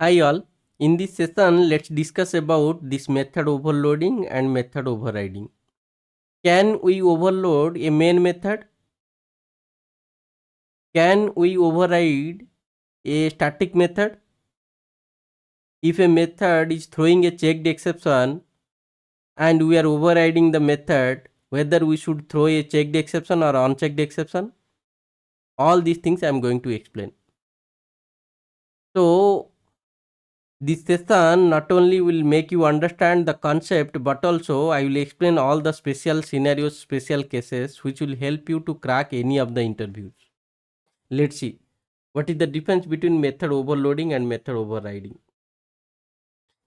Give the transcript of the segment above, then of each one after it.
Hi all. In this session, let's discuss about this method overloading and method overriding. Can we overload a main method? Can we override a static method? If a method is throwing a checked exception and we are overriding the method, whether we should throw a checked exception or unchecked exception, all these things I am going to explain. So, this session not only will make you understand the concept, but also I will explain all the special scenarios, special cases which will help you to crack any of the interviews. Let's see what is the difference between method overloading and method overriding.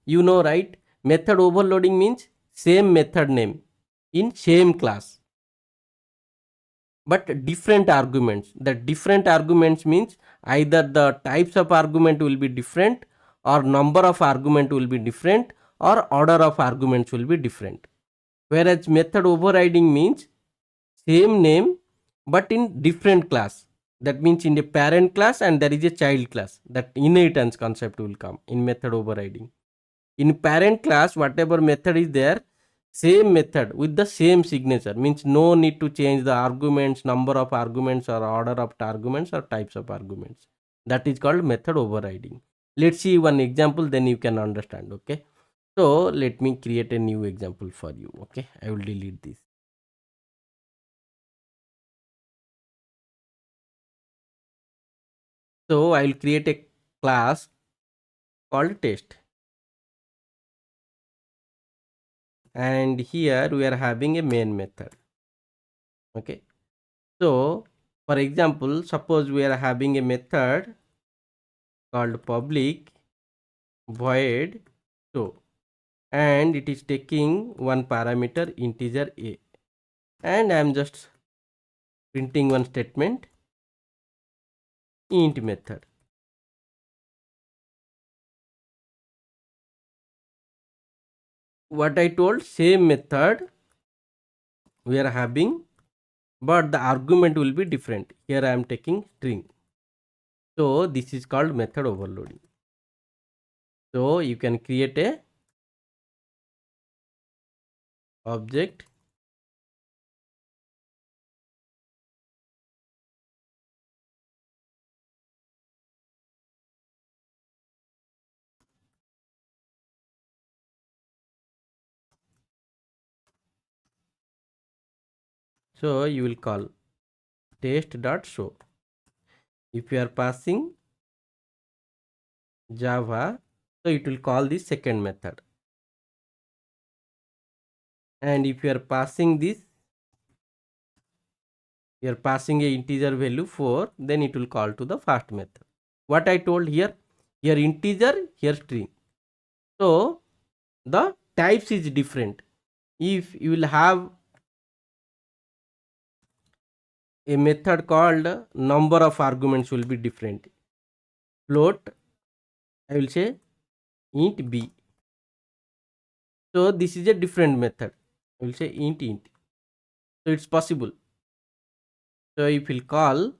You know, right? Method overloading means same method name in same class but different arguments. The different arguments means either the types of argument will be different, or number of argument will be different, or order of arguments will be different. Whereas method overriding means same name but in different class. That means in a parent class and there is a child class. That inheritance concept will come in method overriding. In parent class, whatever method is there, same method with the same signature, means no need to change the arguments, number of arguments, or order of arguments, or types of arguments. That is called method overriding. Let's see one example, then you can understand. Okay, so let me create a new example for you. Okay, I will delete this. So I will create a class called test, and here we are having a main method. Okay, so for example, suppose we are having a method called public void show, and it is taking one parameter integer a, and I am just printing one statement int method. What I told, same method we are having, but the argument will be different. Here I am taking string. So this is called method overloading. So you can create a object so you will call test.show. If you are passing Java, so it will call the second method, and if you are passing this, you are passing a integer value 4, then it will call to the first method. What I told here, here integer, here string. So the types is different. If you will have a method called number of arguments will be different. Float, I will say int b. So this is a different method. I will say int. So it's possible. So if you will call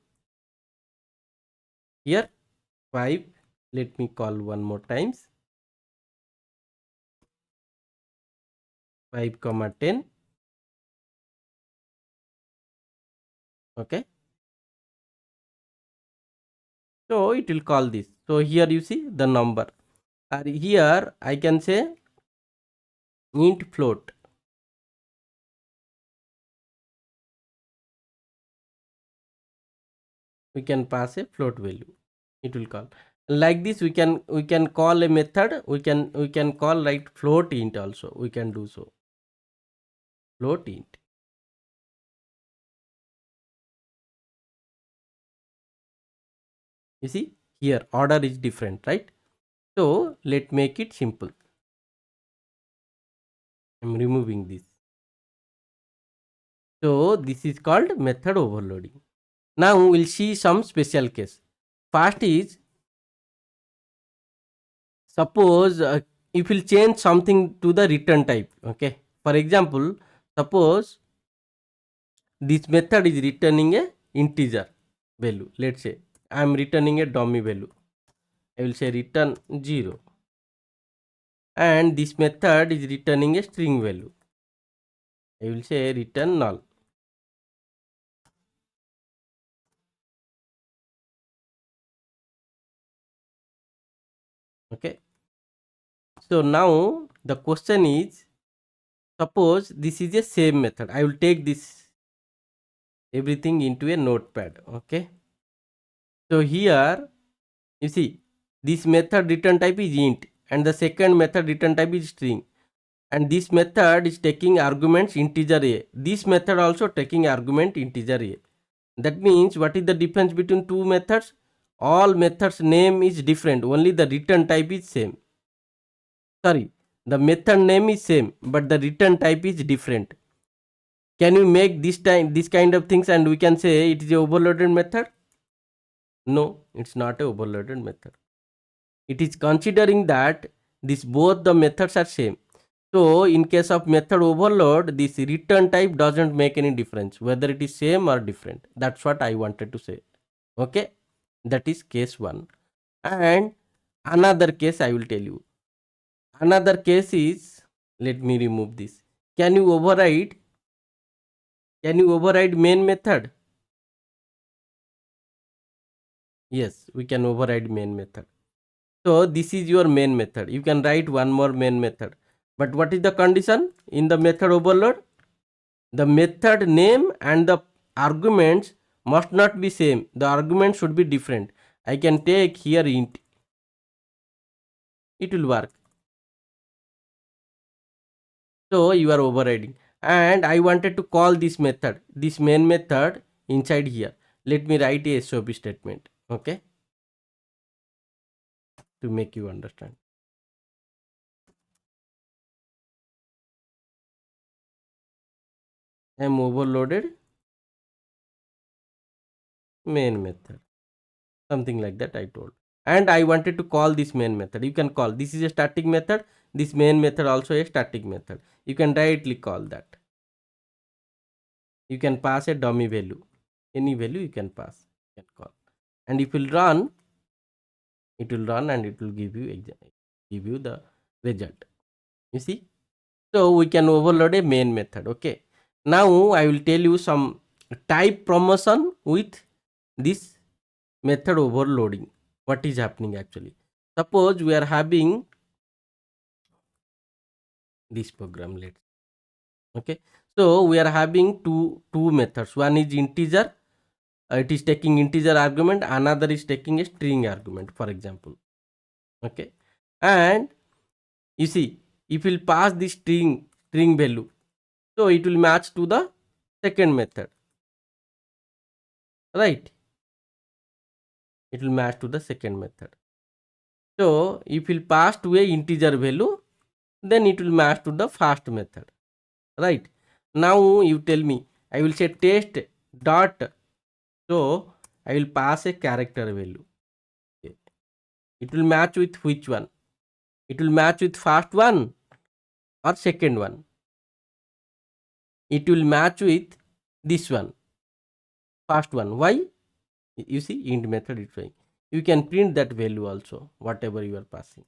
here 5, let me call one more times 5 comma 10. Okay, so it will call this. So here you see the number, or here I can say int float. We can pass a float value, it will call like this. We can call a method, we can call like float int also, we can do so. Float int, you see here order is different, right? So let make it simple. I'm removing this. So this is called method overloading. Now we'll see some special case. First is, suppose if we'll change something to the return type. Okay, for example, suppose this method is returning a integer value. Let's say I am returning a dummy value. I will say return 0, and this method is returning a string value. I will say return null. Okay. So now the question is, suppose this is a same method. I will take this everything into a notepad. Okay. So here you see this method return type is int and the second method return type is string, and this method is taking arguments integer a. This method also taking argument integer a. That means what is the difference between two methods? All methods name is different, only the return type is same. Sorry, the method name is same but the return type is different. Can you make this kind of things and we can say it is a overloaded method? No, it's not a overloaded method. It is considering that this both the methods are same. So in case of method overload, this return type doesn't make any difference whether it is same or different. That's what I wanted to say. Okay, that is case 1. And another case I will tell you. Another case is, let me remove this. Can you override main method? Yes, we can override main method. So this is your main method. You can write one more main method. But what is the condition in the method overload? The method name and the arguments must not be same. The arguments should be different. I can take here int. It will work. So you are overriding. And I wanted to call this method, this main method inside here. Let me write a SOP statement. Okay. To make you understand. I am overloaded main method. Something like that I told. And I wanted to call this main method. You can call, this is a static method. This main method also a static method. You can directly call that. You can pass a dummy value. Any value you can pass. You can call. And if you run, it will run and it will give you the result. You see? So we can overload a main method. Okay. Now I will tell you some type promotion with this method overloading. What is happening actually? Suppose we are having this program. Let's okay. So we are having two methods. One is integer. It is taking integer argument. Another is taking a string argument. For example. Okay. And you see, if we pass the string value, so it will match to the second method. Right? It will match to the second method. So if we pass to a integer value, then it will match to the first method. Right? Now you tell me, I will say test dot. So I will pass a character value. Okay. It will match with which one? It will match with first one or second one. It will match with this one, first one. Why? You see, int method is showing. You can print that value also, whatever you are passing.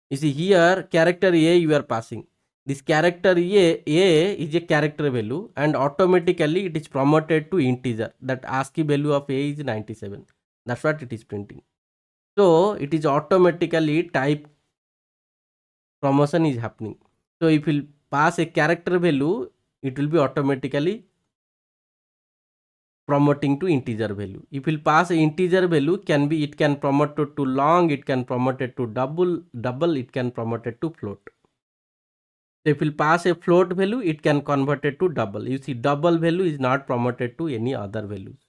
You see here, character A you are passing. This character A is a character value and automatically it is promoted to integer. That ASCII value of A is 97. That's what it is printing. So it is automatically type promotion is happening. So if you pass a character value, it will be automatically promoting to integer value. If you pass a integer value, it can promote to long, it can promote it to double, it can promote it to float. So if you pass a float value, it can convert it to double. You see, double value is not promoted to any other values.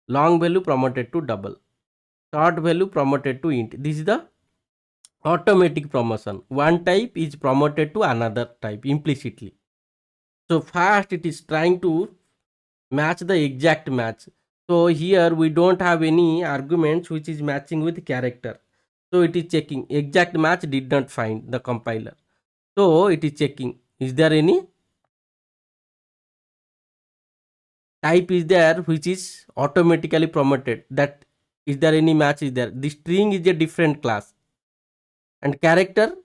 Long value promoted to double. Short value promoted to int. This is the automatic promotion. One type is promoted to another type implicitly. So first it is trying to match the exact match. So here we don't have any arguments which is matching with character. So it is checking exact match, did not find the compiler. So it is checking, is there any type is there which is automatically promoted, that Is there any match? Is there? The string is a different class, and character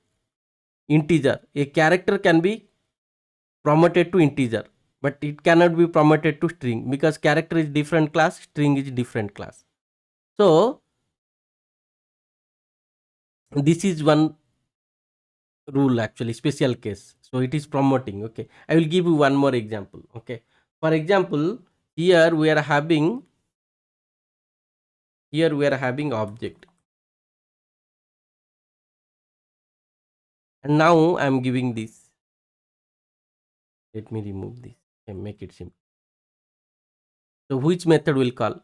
integer. A character can be promoted to integer, but it cannot be promoted to string because character is different class, string is different class. So this is one rule, actually special case. So it is promoting. Okay, I will give you one more example. Okay, for example, here we are having object, and now I am giving this. Let me remove this and make it simple. So which method will call?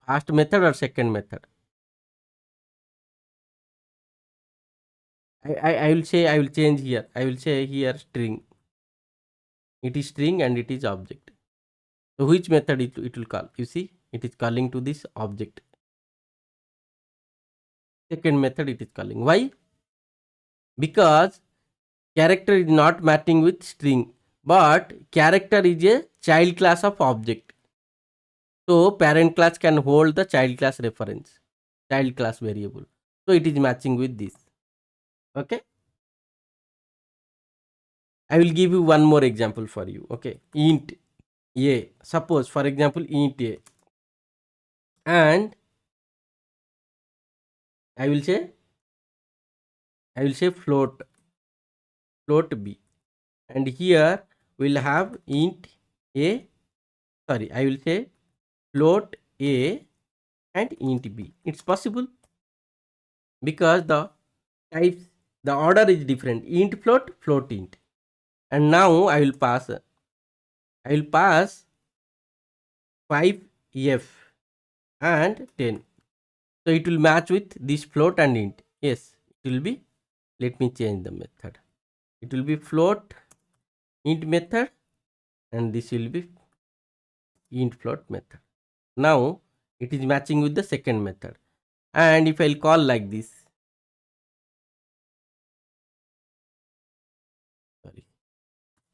First method or second method? I will say, I will change here. I will say here string. It is string and it is object. So which method it will call? You see, it is calling to this object. Second method it is calling. Why? Because character is not matching with string, but character is a child class of object. So parent class can hold the child class reference, child class variable. So it is matching with this. Okay. I will give you one more example for you. Okay. Int a. Suppose for example int a, and I will say float b, and here we'll have int a. Sorry, I will say float a and int b. It's possible because the types, the order is different. Int float, float int. And now I will pass 5f and 10. So it will match with this float and int. Yes, it will be. Let me change the method. It will be float int method, and this will be int float method. Now it is matching with the second method. And if I'll call like this, sorry,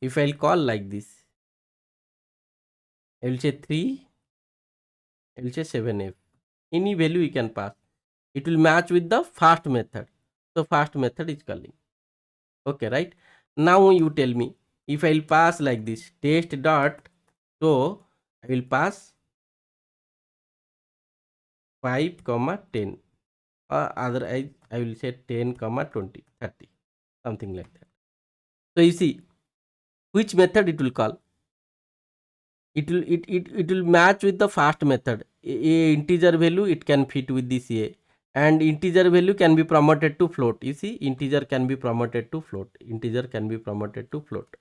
if I'll call like this, I will say 3, I will say 7f. Any value you can pass. It will match with the first method. So first method is calling. Okay, right? Now you tell me, if I'll pass like this test dot, so I will pass 5 comma 10, or otherwise I will say 10 comma 20, 30, something like that. So you see which method it will call. It will match with the first method. A integer value it can fit with this a, and integer value can be promoted to float. You see, integer can be promoted to float. Integer can be promoted to float.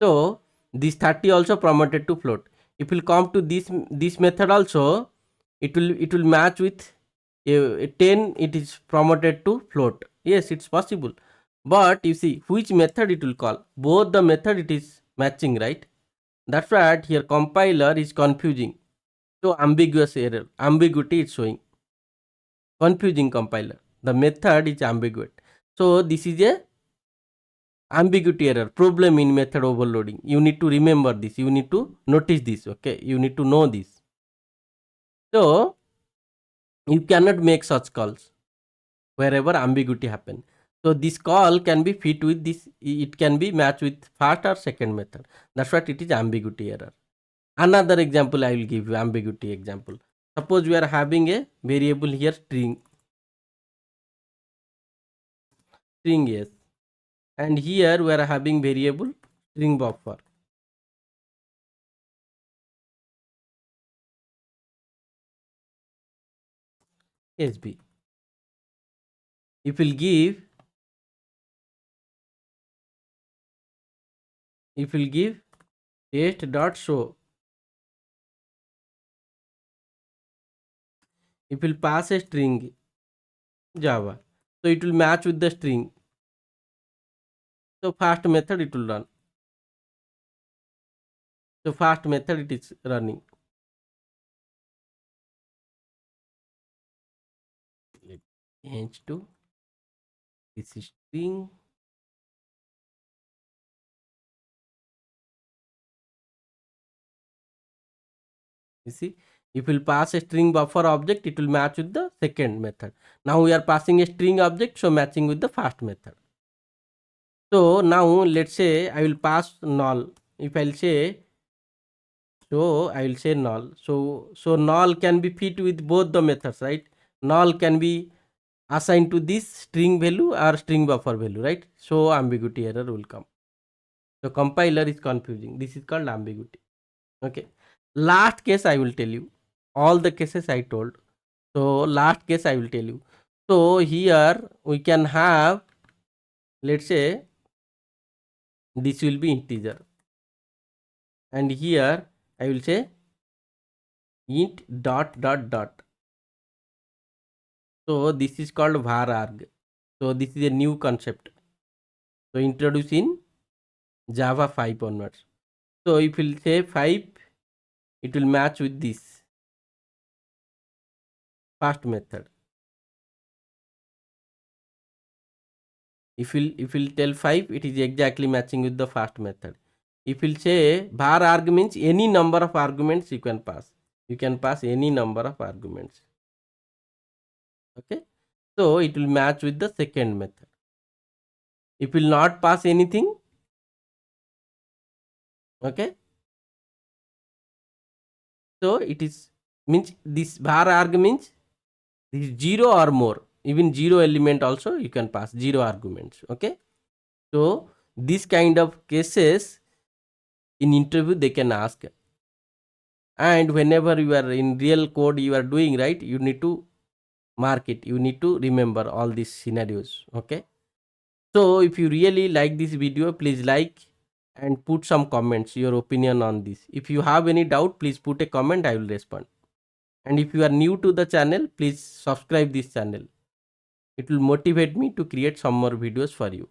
So this 30 also promoted to float. If you come to this method also, it will match with a 10. It is promoted to float. Yes, it's possible. But you see which method it will call. Both the method it is matching, right? That's right. Here compiler is confusing. So ambiguous error. Ambiguity is showing. Confusing compiler. The method is ambiguous. So this is a ambiguity error, problem in method overloading. You need to remember this. You need to notice this. Okay. You need to know this. So you cannot make such calls wherever ambiguity happen. So this call can be fit with this. It can be matched with first or second method. That's what it is ambiguity error. Another example I will give you, ambiguity example. Suppose we are having a variable here string s, and here we are having variable string buffer. SB. If we'll give test dot show, if we'll pass a string Java, so it will match with the string. So first method it will run. So first method it is running. Let change to this is string. You see, If we'll pass a string buffer object, it will match with the second method. Now we are passing a string object, so matching with the first method. So now let's say I will pass null. If I'll say, so I will say null. So null can be fit with both the methods, right? Null can be assigned to this string value or string buffer value, right? So ambiguity error will come. So compiler is confusing. This is called ambiguity. Okay. Last case I will tell you. All the cases I told. So last case I will tell you. So here we can have, let's say this will be integer, and here I will say int dot dot dot. So this is called var arg. So this is a new concept. So introduced in Java 5 onwards. So if we'll say 5, it will match with this first method. If we'll tell 5, it is exactly matching with the first method. If we'll say var arg means any number of arguments you can pass. You can pass any number of arguments. Okay. So it will match with the second method. If will not pass anything, okay. So it is means this var arg means this is 0 or more. Even 0 element also you can pass 0 arguments. Okay. So this kind of cases in interview they can ask, and whenever you are in real code you are doing, right, you need to mark it, you need to remember all these scenarios. Okay. So if you really like this video, please like and put some comments, your opinion on this. If you have any doubt, please put a comment, I will respond. And if you are new to the channel, please subscribe this channel. It will motivate me to create some more videos for you.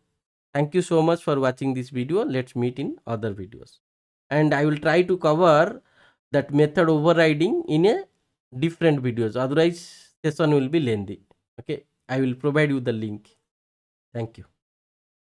Thank you so much for watching this video. Let's meet in other videos. And I will try to cover that method overriding in a different videos. Otherwise, session will be lengthy. Okay. I will provide you the link. Thank you.